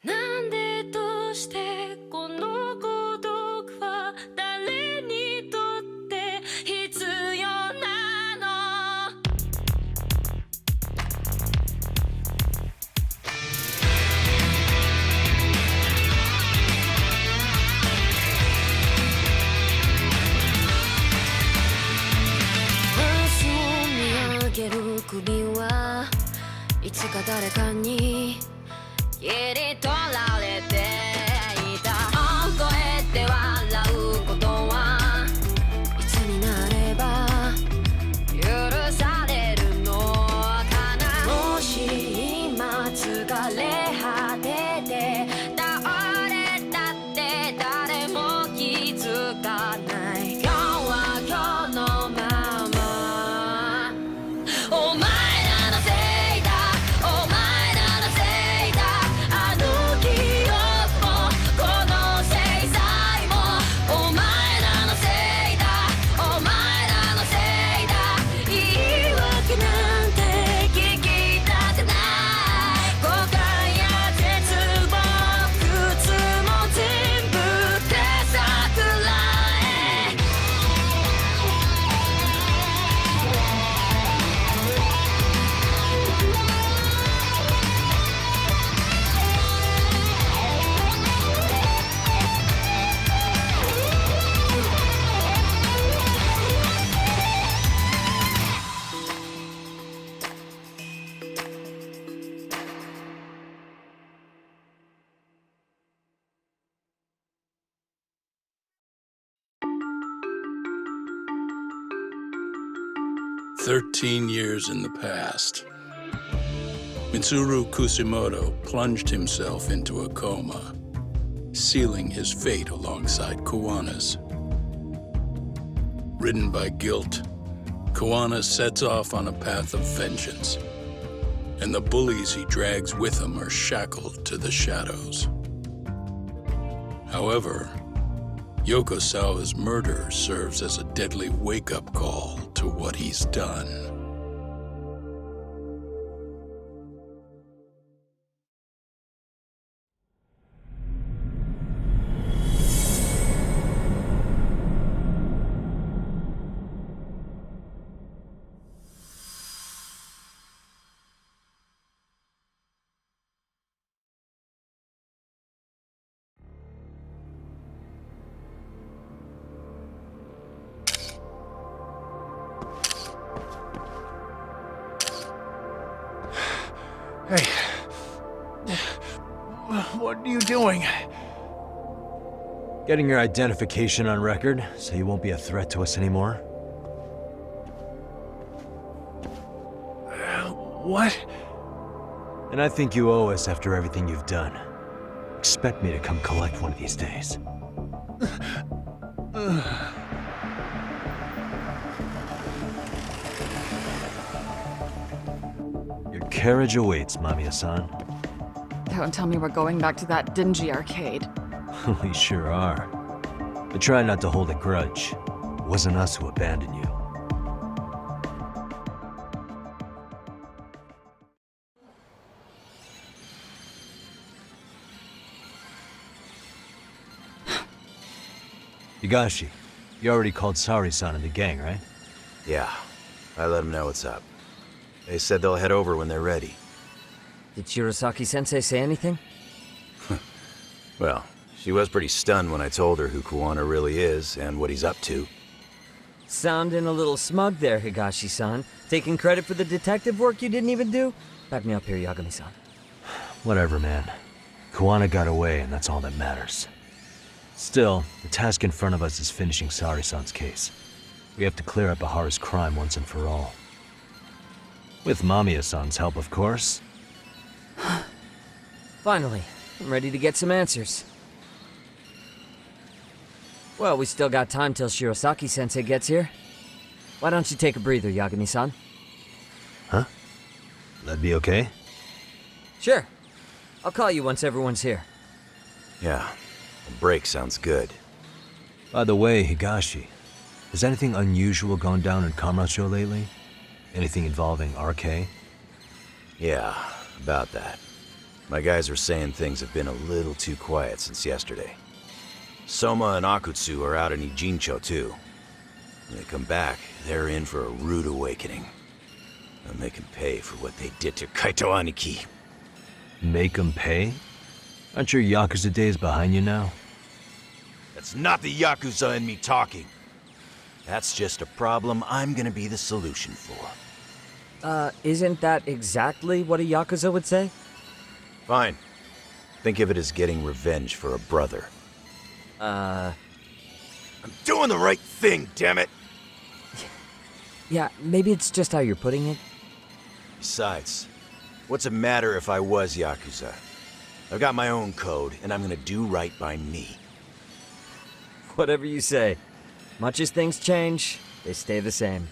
なんでどうしてこの孤独は誰にとって必要なの明日を見上げる首はいつか誰かに切り取られていた大声で笑うことはいつになれば許されるのかなもし今疲れ果てて倒れたって誰も気づかない今日は今日のままお前らのせいだお前らのせいだあの記憶もこの制裁もお前らのせいだお前らのせいだ言い訳なんて聞きたくない後悔や絶望苦痛も全部手桜へ13 years in the past. Mitsuru Kusimoto plunged himself into a coma, sealing his fate alongside Kuwana's. Ridden by guilt, Kuwana sets off on a path of vengeance, and the bullies he drags with him are shackled to the shadows. However, Yokosawa's murder serves as a deadly wake-up call to what he's done. Hey. What are you doing? Getting your identification on record, so you won't be a threat to us anymore? What? And I think you owe us after everything you've done. Expect me to come collect one of these days. Your carriage awaits, Mamiya-san. Don't tell me we're going back to that dingy arcade. We sure are. But try not to hold a grudge. It wasn't us who abandoned you. Higashi, you already called Sari-san and the gang, right? Yeah, I let them know what's up. They said they'll head over when they're ready. Did Shirosaki-sensei say anything? Well, she was pretty stunned when I told her who Kuwana really is and what he's up to. Sounding a little smug there, Higashi-san. Taking credit for the detective work you didn't even do? Back me up here, Yagami-san. Whatever, man. Kuwana got away, and that's all that matters. Still, the task in front of us is finishing Sari-san's case. We have to clear up Ahara's crime once and for all. With Mamiya-san's help, of course. Finally, I'm ready to get some answers. Well, we still got time till Shirosaki-sensei gets here. Why don't you take a breather, Yagami-san? Huh? That'd be okay? Sure. I'll call you once everyone's here. Yeah, a break sounds good. By the way, Higashi, has anything unusual gone down in Kamurocho lately? Anything involving RK? Yeah, about that. My guys are saying things have been a little too quiet since yesterday. Soma and Akutsu are out in Ijincho too. When they come back, they're in for a rude awakening. They'll make them pay for what they did to Kaito Aniki. Make 'em pay? Aren't your Yakuza days behind you now? That's not the Yakuza in me talking. That's just a problem I'm gonna be the solution for. Isn't that exactly what a Yakuza would say? Fine. Think of it as getting revenge for a brother. I'm doing the right thing, damn it! Yeah, maybe it's just how you're putting it. Besides, what's it matter if I was Yakuza? I've got my own code, and I'm gonna do right by me. Whatever you say. Much as things change, they stay the same.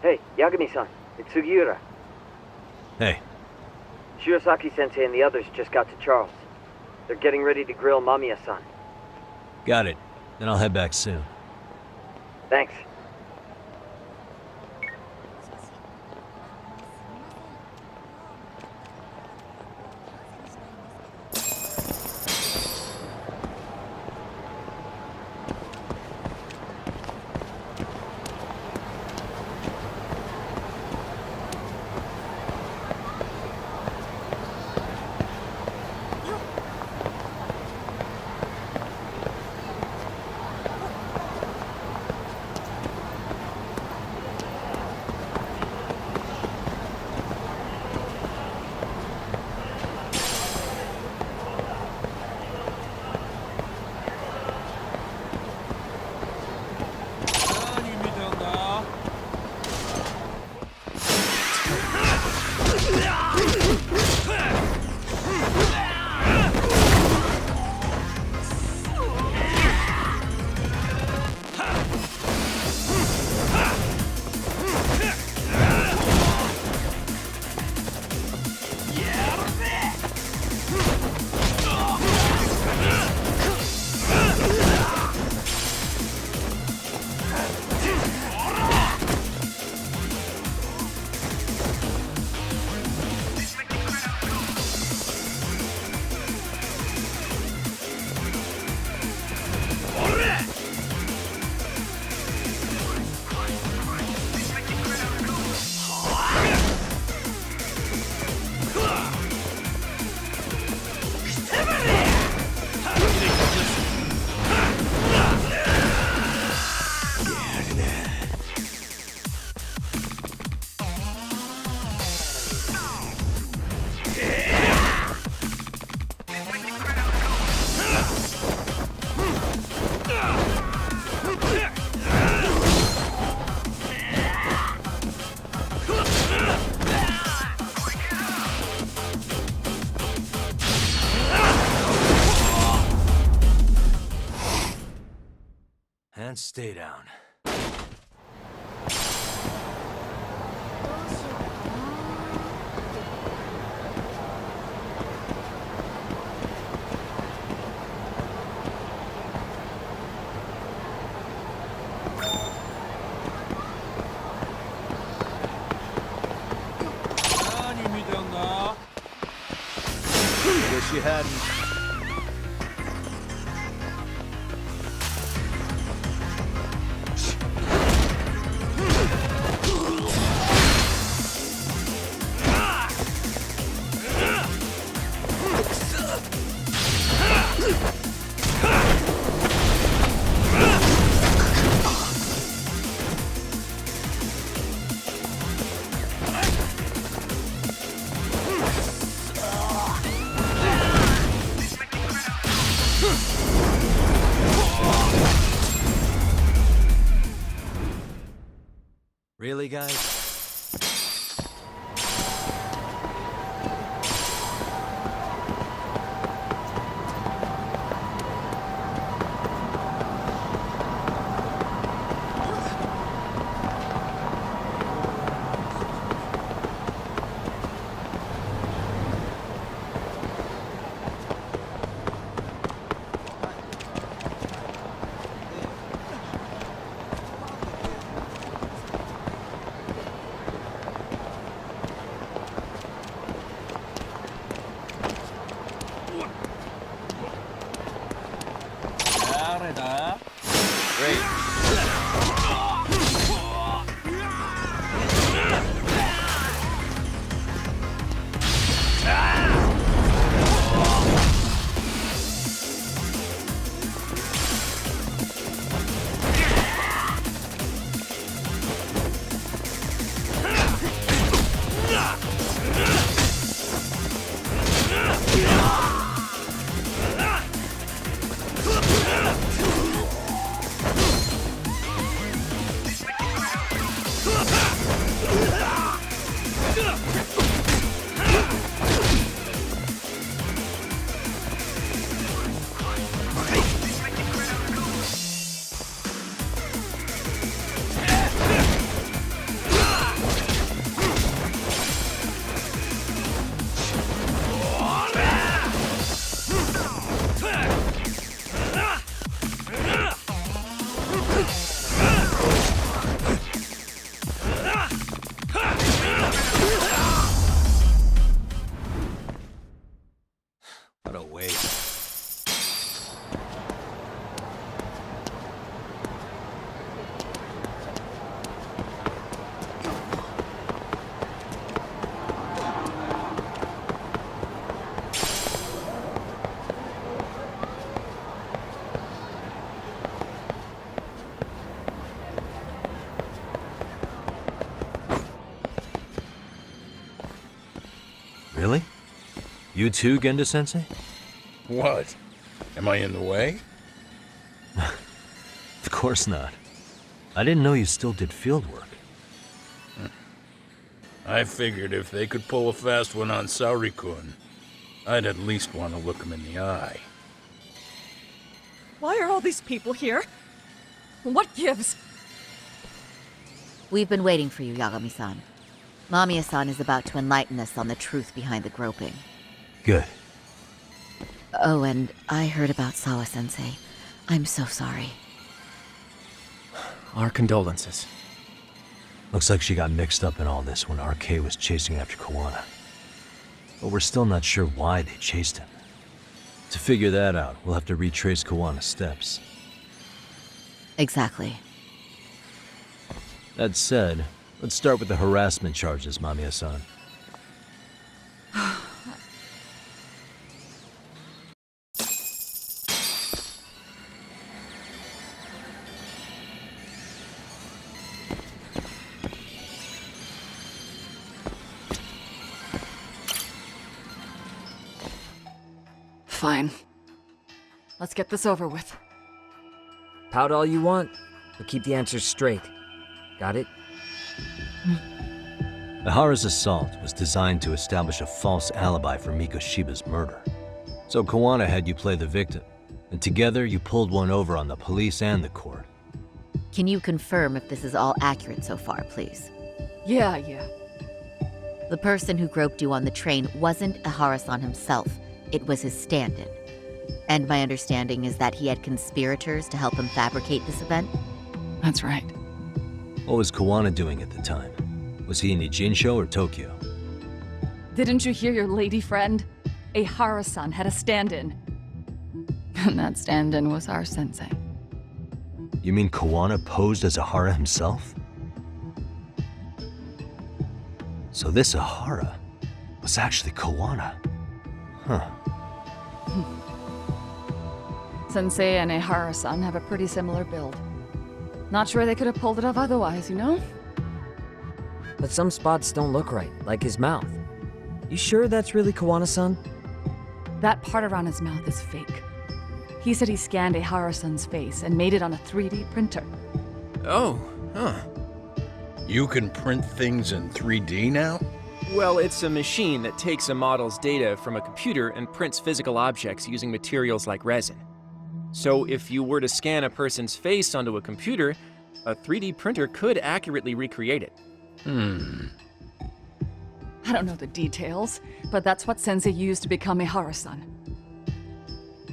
Hey, Yagami-san, it's Sugiura. Hey, Shirosaki-sensei and the others just got to Charles. They're getting ready to grill Mamiya-san. got it. Then I'll head back soon. Thanks. And stay down. どうしようかな。you hadn't. Really, guys? What a waste. Really? You too, Genda-sensei? What? Am I in the way? Of course not. I didn't know you still did field work. I figured if they could pull a fast one on Saori-kun, I'd at least want to look him in the eye. Why are all these people here? What gives? We've been waiting for you, Yagami-san. Mamiya-san is about to enlighten us on the truth behind the groping. Good. Oh, and I heard about Sawa-sensei. I'm so sorry. Our condolences. Looks like she got mixed up in all this when RK was chasing after Kawana. But we're still not sure why they chased him. To figure that out, we'll have to retrace Kawana's steps. Exactly. That said, let's start with the harassment charges, Mamiya-san. Fine. Let's get this over with. Pout all you want, but keep the answers straight. Got it? Ihara's assault was designed to establish a false alibi for Mikoshiba's murder. So Kawana had you play the victim, and together you pulled one over on the police and the court. Can you confirm if this is all accurate so far, please? Yeah. The person who groped you on the train wasn't Ihara-san himself. It was his stand-in. And my understanding is that he had conspirators to help him fabricate this event? That's right. What was Kawana doing at the time? Was he in Ijinsho or Tokyo? Didn't you hear your lady friend? a Hara-san had a stand-in. And that stand-in was our sensei. You mean Kawana posed as Ahara himself? So this Ahara was actually Kawana. Huh. Sensei and a Hara-san have a pretty similar build. Not sure they could have pulled it off otherwise, you know? But some spots don't look right, like his mouth. You sure that's really Kawana-san? That part around his mouth is fake. He said he scanned a Hara-san's face and made it on a 3D printer. Oh, huh. You can print things in 3D now? Well, it's a machine that takes a model's data from a computer and prints physical objects using materials like resin. So if you were to scan a person's face onto a computer, a 3D printer could accurately recreate it. I don't know the details, but that's what Sensei used to become a Hara-san.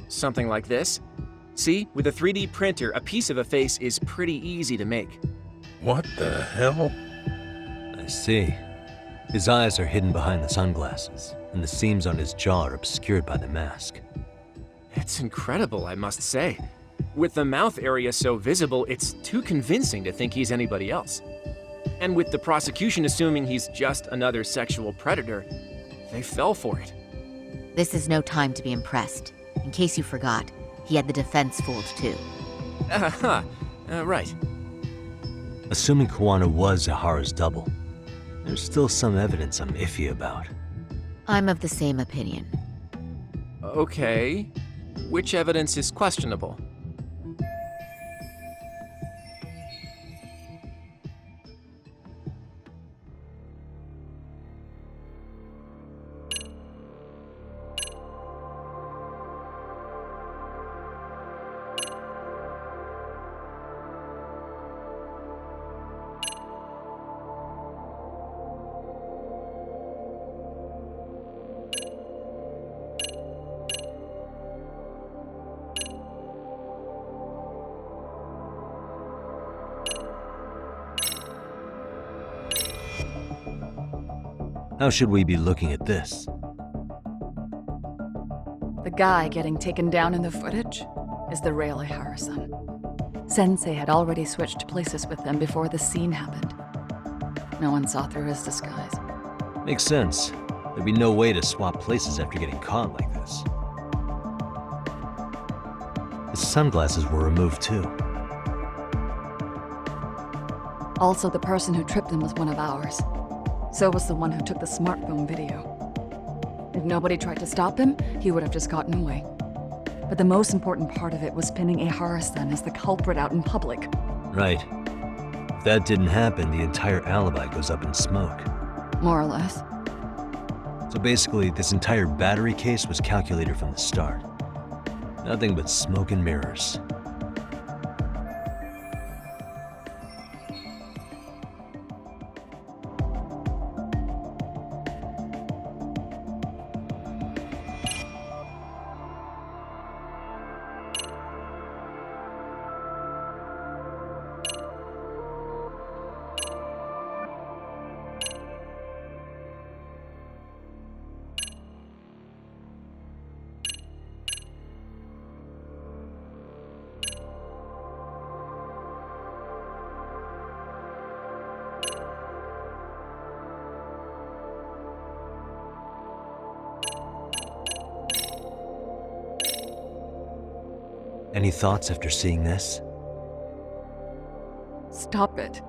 Something like this. See, with a 3D printer, a piece of a face is pretty easy to make. What the hell? I see. His eyes are hidden behind the sunglasses, and the seams on his jaw are obscured by the mask. It's incredible, I must say. With the mouth area so visible, it's too convincing to think he's anybody else. And with the prosecution assuming he's just another sexual predator, they fell for it. This is no time to be impressed. In case you forgot, he had the defense fooled too. Right. Assuming Kawana was Ahara's double, there's still some evidence I'm iffy about. I'm of the same opinion. Okay. Which evidence is questionable? How should we be looking at this? The guy getting taken down in the footage is the real Hara-san. Sensei had already switched places with them before the scene happened. No one saw through his disguise. Makes sense. There'd be no way to swap places after getting caught like this. His sunglasses were removed too. Also, the person who tripped him was one of ours. So was the one who took the smartphone video. If nobody tried to stop him, he would have just gotten away. But the most important part of it was pinning a Hara-san as the culprit out in public. Right. If that didn't happen, the entire alibi goes up in smoke. More or less. So basically, this entire battery case was calculated from the start. Nothing but smoke and mirrors. Any thoughts after seeing this? Stop it.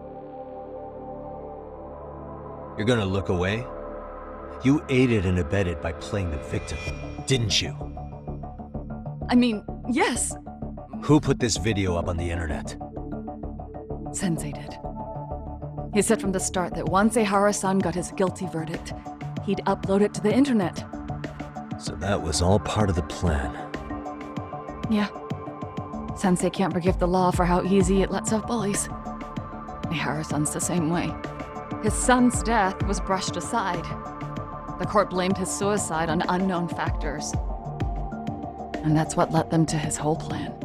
You're gonna look away? You aided and abetted by playing the victim, didn't you? I mean, yes, Who put this video up on the internet? Sensei did. He said from the start that once a Hara-san got his guilty verdict, he'd upload it to the internet. So that was all part of the plan. Yeah. Sensei can't forgive the law for how easy it lets off bullies. A Hara-san's the same way. His son's death was brushed aside. The court blamed his suicide on unknown factors. And that's what led them to his whole plan.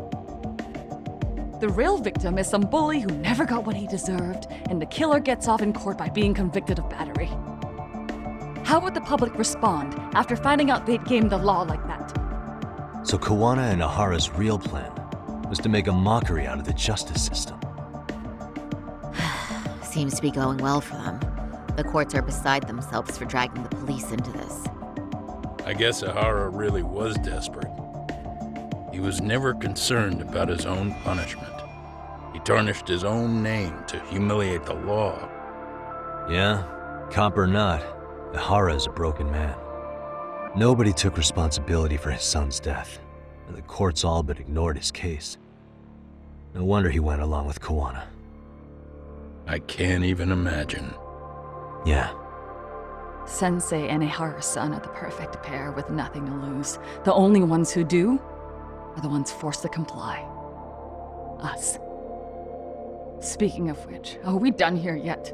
The real victim is some bully who never got what he deserved, and the killer gets off in court by being convicted of battery. How would the public respond after finding out they'd gamed the law like that? So Kuwana and Ahara's real plan was to make a mockery out of the justice system. Seems to be going well for them. The courts are beside themselves for dragging the police into this. I guess Ahara really was desperate. He was never concerned about his own punishment. He tarnished his own name to humiliate the law. Yeah, cop or not, Ahara is a broken man. Nobody took responsibility for his son's death, and the courts all but ignored his case. No wonder he went along with Kuwana. I can't even imagine. Yeah. Sensei and Ihara-san are the perfect pair with nothing to lose. The only ones who do are the ones forced to comply. Us. Speaking of which, are we done here yet?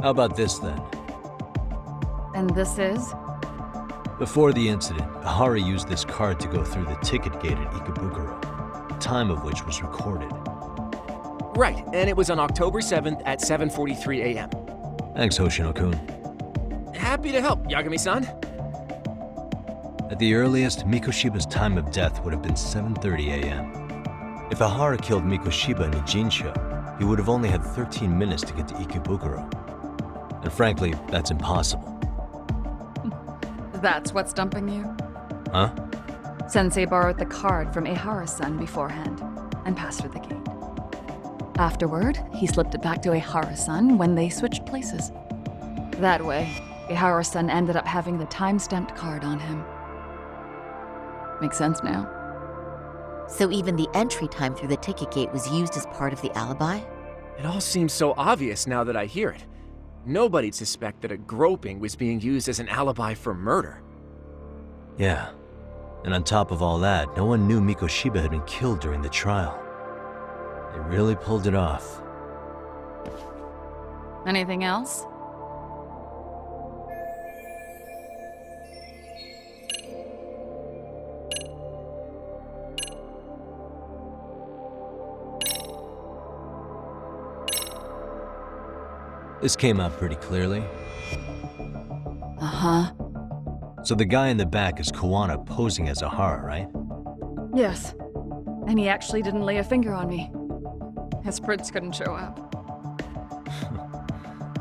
How about this then? And this is? Before the incident, Ahara used this card to go through the ticket gate at Ikebukuro, the time of which was recorded. Right, and it was on October 7th at 7:43 a.m. Thanks, Hoshino-kun. Happy to help, Yagami-san. At the earliest, Mikoshiba's time of death would have been 7:30 a.m. If Ahara killed Mikoshiba in Ijincho, he would have only had 13 minutes to get to Ikebukuro. And frankly, that's impossible. That's what's stumping you? Huh? Sensei borrowed the card from Ihara-san beforehand and passed through the gate. Afterward, he slipped it back to Ihara-san when they switched places. That way, Ihara-san ended up having the time-stamped card on him. Makes sense now. So even the entry time through the ticket gate was used as part of the alibi? It all seems so obvious now that I hear it. Nobody'd suspect that a groping was being used as an alibi for murder. Yeah. And on top of all that, no one knew Mikoshiba had been killed during the trial. They really pulled it off. Anything else? This came out pretty clearly. Uh-huh. So the guy in the back is Kuwana posing as Ahara, right? Yes. And he actually didn't lay a finger on me. His prints couldn't show up.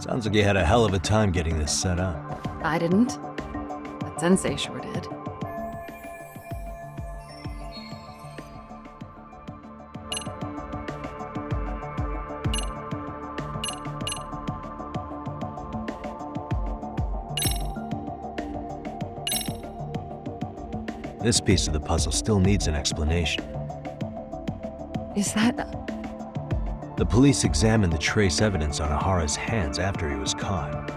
Sounds like you had a hell of a time getting this set up. I didn't. But Sensei sure did. This piece of the puzzle still needs an explanation. Is that... The police examined the trace evidence on Ahara's hands after he was caught.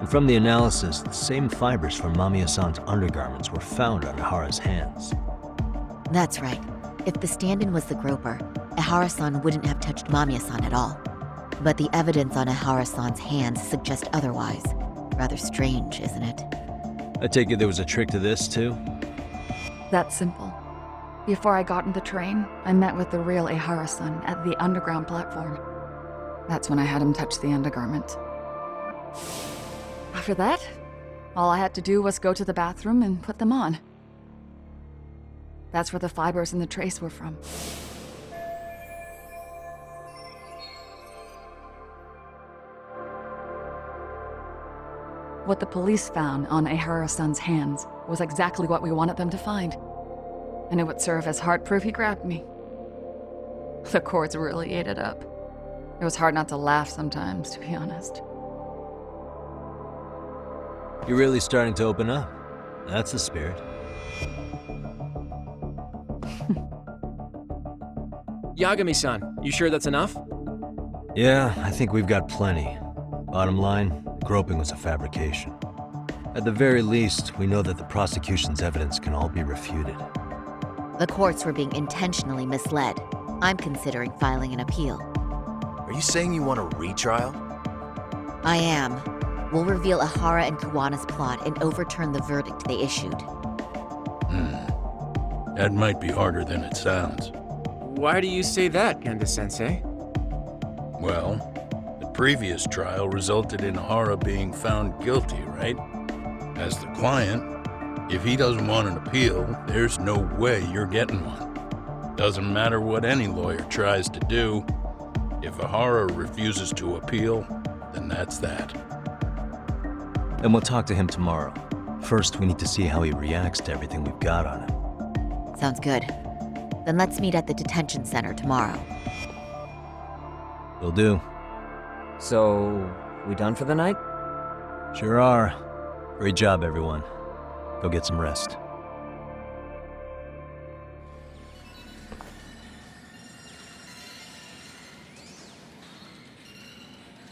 And from the analysis, the same fibers from Mamiya-san's undergarments were found on Ahara's hands. That's right. If the stand-in was the groper, Ihara-san wouldn't have touched Mamiya-san at all. But the evidence on Ihara-san's hands suggests otherwise. Rather strange, isn't it? I take it there was a trick to this, too? That's simple. Before I got in the train, I met with the real Ihara-san at the underground platform. That's when I had him touch the undergarment. After that, all I had to do was go to the bathroom and put them on. That's where the fibers in the trace were from. What the police found on Ihara-san's hands was exactly what we wanted them to find. And it would serve as hard proof he grabbed me. The courts really ate it up. It was hard not to laugh sometimes, to be honest. You're really starting to open up. That's the spirit. Yagami-san, you sure that's enough? Yeah, I think we've got plenty. Bottom line, groping was a fabrication. At the very least, we know that the prosecution's evidence can all be refuted. The courts were being intentionally misled. I'm considering filing an appeal. Are you saying you want a retrial? I am. We'll reveal Ahara and Kuwana's plot and overturn the verdict they issued. That might be harder than it sounds. Why do you say that, Genda-sensei? Well, the previous trial resulted in Hara being found guilty, right? As the client, if he doesn't want an appeal, there's no way you're getting one. Doesn't matter what any lawyer tries to do. If Ahara refuses to appeal, then that's that. Then we'll talk to him tomorrow. First, we need to see how he reacts to everything we've got on him. Sounds good. Then let's meet at the detention center tomorrow. Will do. So, we done for the night? Sure are. Great job, everyone. Go get some rest.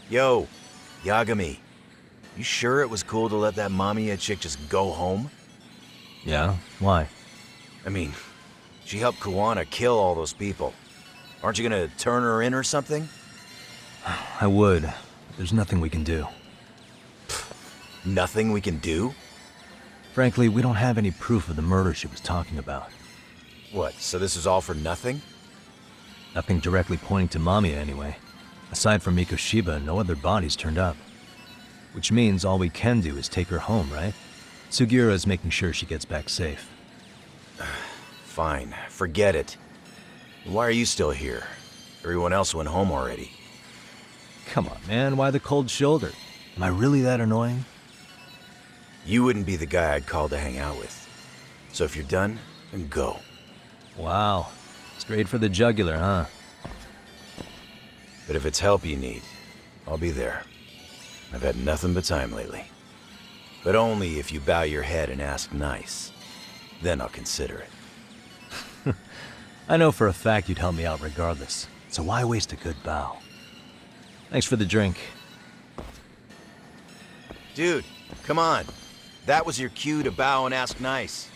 Yo, Yagami. You sure it was cool to let that Mamiya chick just go home? Yeah? Why? I mean, she helped Kuwana kill all those people. Aren't you gonna turn her in or something? I would. There's nothing we can do. Nothing we can do? Frankly, we don't have any proof of the murder she was talking about. What, so this is all for nothing? Nothing directly pointing to Mamiya, anyway. Aside from Mikoshiba, no other bodies turned up. Which means all we can do is take her home, right? Sugiura is making sure she gets back safe. Fine, forget it. Why are you still here? Everyone else went home already. Come on, man, why the cold shoulder? Am I really that annoying? You wouldn't be the guy I'd call to hang out with. So if you're done, then go. Wow. Straight for the jugular, huh? But if it's help you need, I'll be there. I've had nothing but time lately. But only if you bow your head and ask nice. Then I'll consider it. I know for a fact you'd help me out regardless, so why waste a good bow? Thanks for the drink. Dude, come on. That was your cue to bow and ask nice.